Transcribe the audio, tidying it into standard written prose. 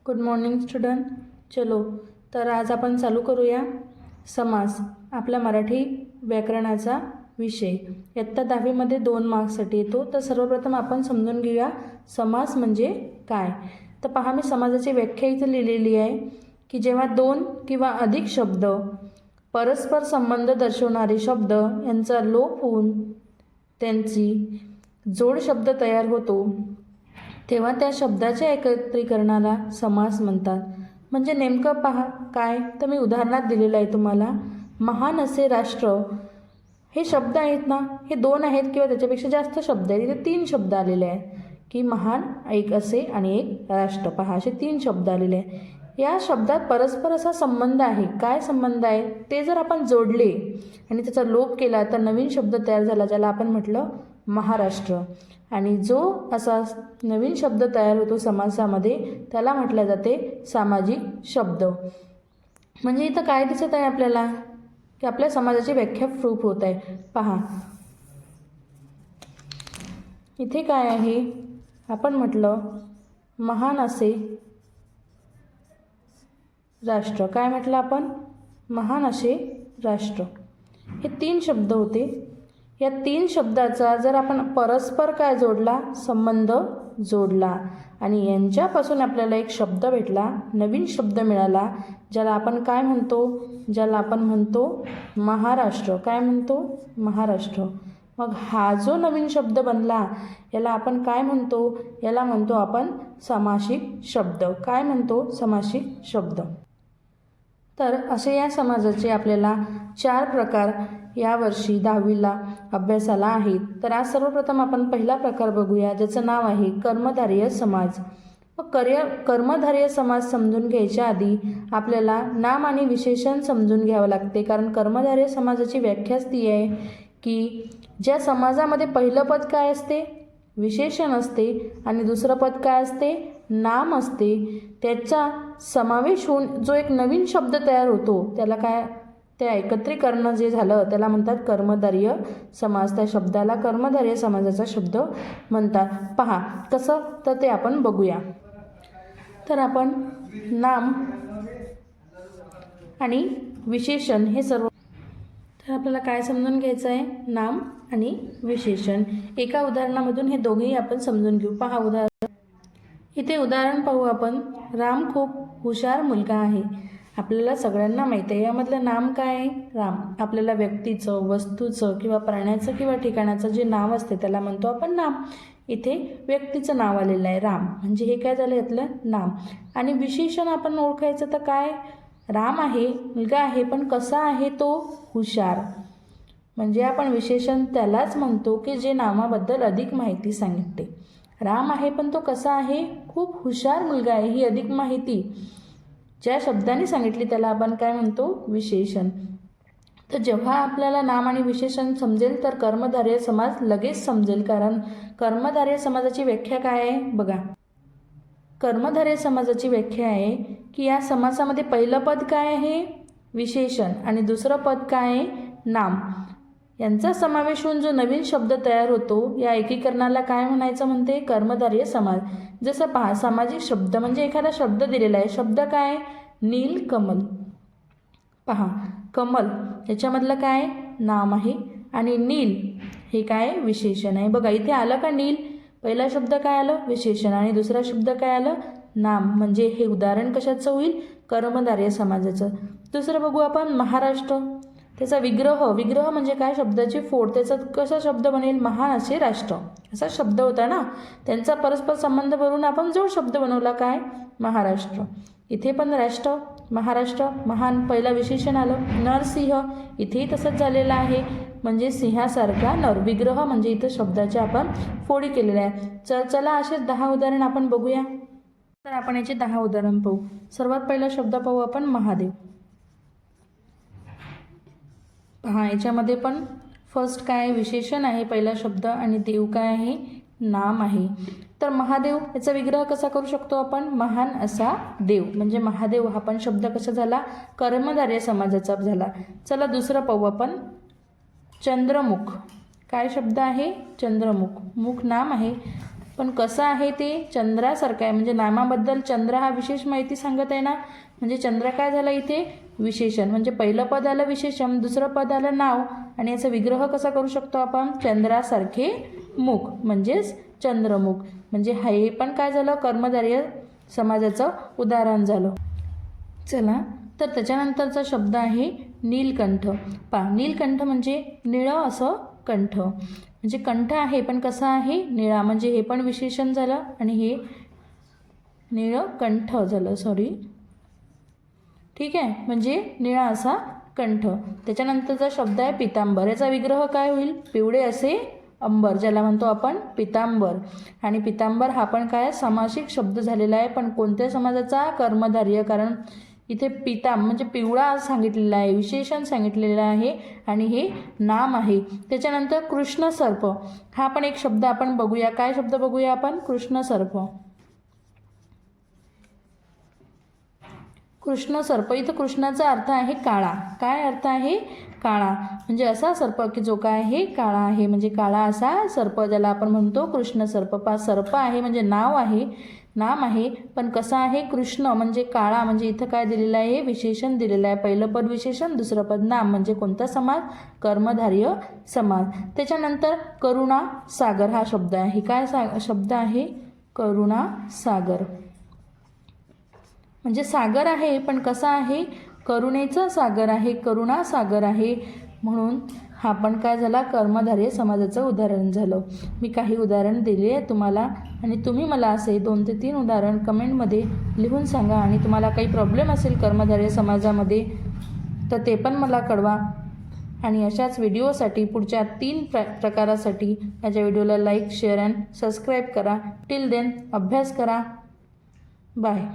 Good morning student. चलो तर आज आपण चालू करूया समास, आपला मराठी व्याकरणाचा विषय. इयत्ता 10वीमध्ये 2 मार्क्ससाठी येतो. तर सर्वप्रथम आपण समजून घेऊया समास म्हणजे काय. तर पहा, मी समासाची व्याख्या इथे लिहिलेली आहे की जेव्हा 2 किंवा अधिक शब्द परस्पर संबंध दर्शवणारे शब्द यांचा लोप होऊन त्यांची जोड शब्द तयार होतो तेव्हा त्या शब्दाच्या एकत्रीकरणाला समास म्हणतात. म्हणजे नेमकं पहा काय, तर मी उदाहरणात दिलेलं आहे तुम्हाला. महान असे राष्ट्र हे शब्द आहेत ना, हे 2 आहेत किंवा त्याच्यापेक्षा जास्त शब्द आहेत. इथे 3 शब्द आलेले आहेत की महान एक असे आणि एक राष्ट्र. पहा, असे 3 शब्द आलेले आहेत. या शब्दात परस्पर असा संबंध आहे. काय संबंध आहे ते जर आपण जोडले आणि त्याचा लोप केला तर नवीन शब्द तयार झाला, ज्याला आपण म्हटलं महाराष्ट्र. आणि जो असा नवीन शब्द तयार होतो समासामध्ये त्याला म्हटले जाते सामाजिक शब्द. म्हणजे इथं काय दिसत आहे आपल्याला की आपल्या समाजाची व्याख्या प्रूफ होत आहे. पहा इथे काय आहे, आपण म्हटलं महान असे राष्ट्र. काय म्हटलं आपण, महान असे राष्ट्र. हे 3 शब्द होते. या 3 शब्दाचा जर आपण परस्पर काय जोडला, संबंध जोडला आणि यांच्यापासून आपल्याला एक शब्द भेटला, नवीन शब्द मिळाला, ज्याला आपण काय म्हणतो, ज्याला आपण म्हणतो महाराष्ट्र. काय म्हणतो, महाराष्ट्र. मग हा जो नवीन शब्द बनला याला आपण काय म्हणतो, याला म्हणतो आपण समासिक शब्द. काय म्हणतो, समासिक शब्द. तर असे या समाजाचे आपल्याला 4 प्रकार यावर्षी 10वीला अभ्यासाला आहेत. तर आज सर्वप्रथम आपण पहिला प्रकार बघूया, ज्याचं नाव आहे कर्मधारय समाज. मग कर्मधारय समाज समजून घ्यायच्या आधी आपल्याला नाम आणि विशेषण समजून घ्यावं लागते. कारण कर्मधारय समाजाची व्याख्याच ती आहे की ज्या समाजामध्ये पहिलं पद काय असते, विशेषण असते आणि दुसरं पद काय असते, नाम असते. त्याचा समावेश होऊन जो एक नवीन शब्द तयार होतो त्याला काय, त्या एकत्रीकरण जे झालं त्याला म्हणतात कर्मधारय समास. त्या शब्दाला कर्मधारय समाजाचा शब्द म्हणतात. पहा कसं, तर ते आपण बघूया. तर आपण नाम आणि विशेषण हे सर्व, तर आपल्याला काय समजून घ्यायचं आहे, नाम आणि विशेषण. एका उदाहरणामधून हे दोघेही आपण समजून घेऊ. पहा उदाहरण, इथे उदाहरण पाहू आपण. राम खूप हुशार मुलगा आहे. आपल्याला सगळ्यांना माहिती आहे यामधलं नाम काय आहे, राम. आपल्याला व्यक्तीचं, वस्तूचं किंवा प्राण्याचं किंवा ठिकाणाचं जे नाव असते त्याला म्हणतो आपण नाम. इथे व्यक्तीचं नाव आलेलं आहे राम, म्हणजे हे काय झालं, यातलं नाम. आणि विशेषण आपण ओळखायचं तर काय, राम आहे, मुलगा आहे, पण कसा आहे तो, हुशार. म्हणजे आपण विशेषण त्यालाच म्हणतो की जे नामाबद्दल अधिक माहिती सांगते. राम आहे पण तो कसा आहे, खूप हुशार मुलगा आहे, ही अधिक माहिती ज्या शब्दाने सांगितली त्याला आपण काय म्हणतो, विशेषण. तर जेव्हा आपल्याला नाम आणि विशेषण समजेल तर कर्मधारय समाज लगेच समजेल. कारण कर्मधारय समाजाची व्याख्या काय आहे बघा. कर्मधारय समाजाची व्याख्या आहे की या समासामध्ये पहिलं पद काय आहे, विशेषण, आणि दुसरं पद काय आहे, नाम. यांचा समावेश होऊन जो नवीन शब्द तयार होतो या एकीकरणाला काय म्हणायचं म्हणते, कर्मधारय समाज. जसं पहा, सामाजिक शब्द म्हणजे एखादा शब्द दिलेला आहे. शब्द काय, नील कमल. पहा, कमल याच्यामधलं काय, नाम आहे आणि नील हे काय, विशेषण आहे. बघा इथे आलं का नील, पहिला शब्द काय आलं, विशेषण, आणि दुसरा शब्द काय आलं, नाम. म्हणजे हे उदाहरण कशाचं होईल, कर्मधारय समाजाचं. दुसरं बघू आपण, महाराष्ट्र. त्याचा विग्रह म्हणजे काय, शब्दाची फोड. त्याचा कसा शब्द बनेल, महान असे राष्ट्र असा शब्द होता ना, त्यांचा परस्पर संबंध करून आपण जोड शब्द बनवला काय, महाराष्ट्र. इथे पण राष्ट्र, महाराष्ट्र, महान, पहिला विशेषण आलं. नरसिंह, इथेही तसंच झालेलं आहे, म्हणजे सिंहासारखा नर. विग्रह म्हणजे इथं शब्दाच्या आपण फोडी केलेल्या आहे. चला असे 10 उदाहरण आपण बघूया. तर आपण याचे 10 उदाहरण पाहू. सर्वात पहिला शब्द पाहू आपण, महादेव. पहा याच्यामध्ये पण फर्स्ट काय, विशेषण आहे पहिला शब्द, आणि देव काय आहे, नाम आहे. तर महादेव याचा विग्रह कसा करू शकतो आपण, महान असा देव. म्हणजे महादेव हा पण शब्द कसा झाला, कर्मधारय समाजाचा झाला. चला दुसरं पाहू आपण, चंद्रमुख. काय शब्द आहे, चंद्रमुख. मुख नाम आहे, पण कसं आहे ते चंद्रासारखं आहे, म्हणजे नामाबद्दल चंद्र हा विशेष माहिती सांगत आहे ना, म्हणजे चंद्र काय झालं इथे विशेषण, म्हणजे पहिलं पद आलं विशेषण, दुसरं पद आलं नाव, आणि याचा विग्रह कसा करू शकतो आपण, चंद्रासारखे मुख म्हणजेच चंद्रमुख, म्हणजे हे पण काय झालं कर्मधारय समाजाचं उदाहरण झालं. चला तर त्याच्यानंतरचा शब्द आहे नीलकंठ. नीलकंठ म्हणजे निळं असं कंठ, म्हणजे कंठ आहे पण कसा आहे निळा, म्हणजे हे पण विशेषण झालं आणि हे निळं कंठ झालं, सॉरी, ठीक आहे, म्हणजे निळा असा कंठ. त्याच्यानंतरचा शब्द आहे पितांबर. याचा विग्रह काय होईल, पिवळे असे अंबर, ज्याला म्हणतो आपण पितांबर. आणि पितांबर हा पण काय समासिक शब्द झालेला आहे, पण कोणत्या समाजाचा, कर्मधारय, कारण इथे पितांब म्हणजे पिवळा सांगितलेला आहे, विशेषण सांगितलेलं आहे आणि हे नाम आहे. त्याच्यानंतर कृष्ण सर्प हा पण एक शब्द आपण बघूया. काय शब्द बघूया आपण, कृष्ण सर्प. कृष्ण सर्प, इथं कृष्णाचा अर्थ आहे काळा. काय अर्थ आहे, काळा, म्हणजे असा सर्प की जो काय आहे काळा आहे, म्हणजे काळा असा सर्प ज्याला आपण म्हणतो कृष्ण सर्प. सर्प आहे म्हणजे नाव आहे, नाम आहे, पण कसं आहे कृष्ण म्हणजे काळा, म्हणजे इथं काय दिलेलं आहे विशेषण दिलेलं आहे. पहिलं पद विशेषण, दुसरं पद नाम, म्हणजे कोणता समाज, कर्मधारय समाज. त्याच्यानंतर करुणा सागर हा शब्द आहे. काय शब्द आहे, करुणा सागर, म्हणजे सागर आहे पण कसा आहे करुणेचा सागर आहे, करुणा सागर आहे, म्हणून हा पण काय झाला कर्मधारय समाजाचं उदाहरण झालं. मी काही उदाहरण दिले आहे तुम्हाला आणि तुम्ही मला असे 2 ते 3 उदाहरण कमेंटमध्ये लिहून सांगा. आणि तुम्हाला काही प्रॉब्लेम असेल कर्मधारय समाजामध्ये तर ते पण मला कळवा. आणि अशाच व्हिडिओसाठी पुढच्या 3 प्रकारासाठी माझ्या व्हिडिओला लाईक, शेअर अँड सबस्क्राईब करा. टिल देन अभ्यास करा. बाय.